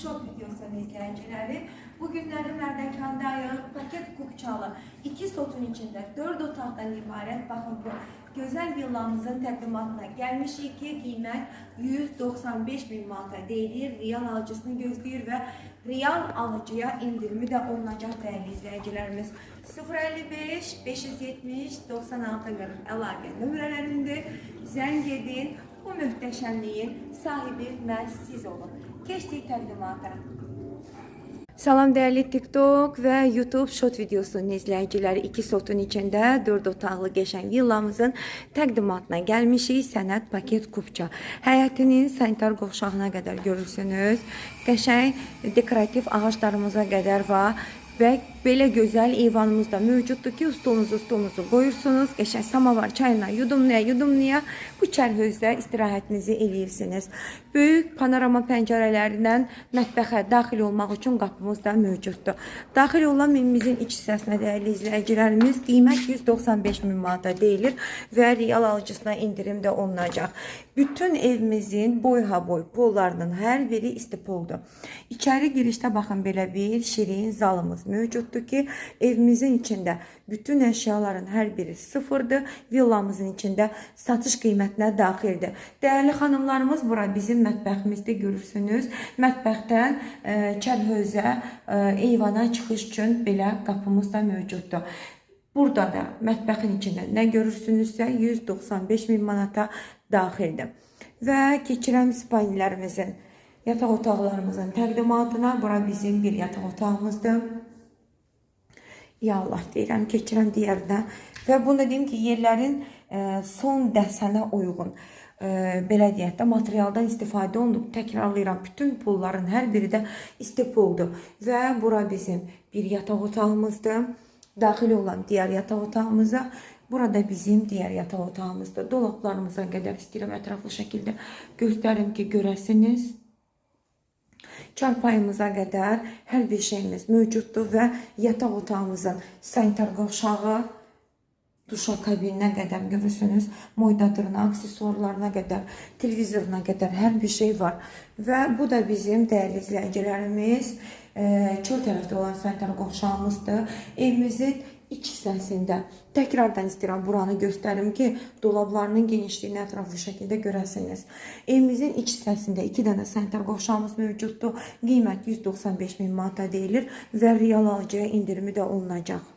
Şok videosunun izleyicileri. Bugünlerin Mərdəkandayıq. Paket Kukçalı 2 sotun içinde 4 otaqdan ibarət. Baxın bu gözəl villamızın təqdimatına gəlmişik ki, qiymət 195.000 manata deyilir. Real alıcısını gözləyir və real alıcıya indirimi də olunacaq dəyərli izləyicilərimiz. 055 570 96 40 əlaqə nömrələrindir. Zəng edin. Bu möhtəşəmliyin sahibi məhz siz olun. Keçdik təqdimata. Salam dəyərli TikTok və YouTube short videosunun izləyiciləri. 2 sotun içində 4 otaqlı qəşəng villamızın təqdimatına gəlmişik. Sənət paket kupça. Həyətinin sanitar qovşağına qədər görürsünüz. Qəşəng dekorativ ağaclarımıza qədər var. Və belə gözəl eyvanımız da mövcuddur ki, stolunuzu qoyursunuz. Qəşəng samavar çayına yudumlaya bu çərhözdə istirahətinizi eləyirsiniz. Böyük panorama pəncərələrindən mətbəxə daxil olmaq üçün qapımız da mövcuddur. Daxil olan evimizin iç hissəsinə dəyərli izləyicilərimiz qiymət 195.000 manata deyilir və real alıcısına indirim də olunacaq. Bütün evimizin boy-ha-boy pollarının hər biri istipoldur. İçəri girişdə baxın belə bir şirin zalımız mövcuddur ki, evimizin içində bütün əşyaların hər biri sıfırdır. Villamızın içində satış qiymətinə daxildir. Dəyərli xanımlarımız, bura bizim mətbəximizdə görürsünüz. Mətbəxdən çərhözə, eyvana çıxış üçün belə qapımız da mövcuddur. Burada da mətbəxin içində nə görürsünüzsə 195.000 manata daxildir. Və keçirəm spanilərimizin, yataq otaqlarımızın təqdimatına. Bura bizim bir yataq otağımızdır. Ya Allah deyirəm, keçirəm digərinə. Və bunu da deyim ki, yerlərin son dəsənə uyğun, belə deyək də, materialdan istifadə olunub. Təkrarlayıram, bütün pulların hər biri də istipoldur. Və bura bizim bir yataq otağımızdır. Daxil olan digər yataq otağımıza, burada bizim digər yataq otağımızdır. Dolaplarımıza qədər istəyirəm ətraflı şəkildə göstərim ki, görəsiniz. Çarpayımıza qədər hər bir şeyimiz mövcuddur və yataq otağımızın sanitar qovşağı, duşa kabininə qədər görürsünüz, moydadırına, aksesuarlarına qədər, televizoruna qədər hər bir şey var. Və bu da bizim dəyərli izləyicilərimiz çöl tərəfdə olan sanitar qovşağımızdır. Evimizin iç hissəsində təkrardan istəyirəm buranı göstərim ki, dolablarının genişliyini ətraflı şəkildə görəsiniz. Evimizin iç hissəsində 2 dənə sanitar qovşağımız mövcuddur. Qiymət 195.000 manata deyilir və real alıcıya indirimi də olunacaq.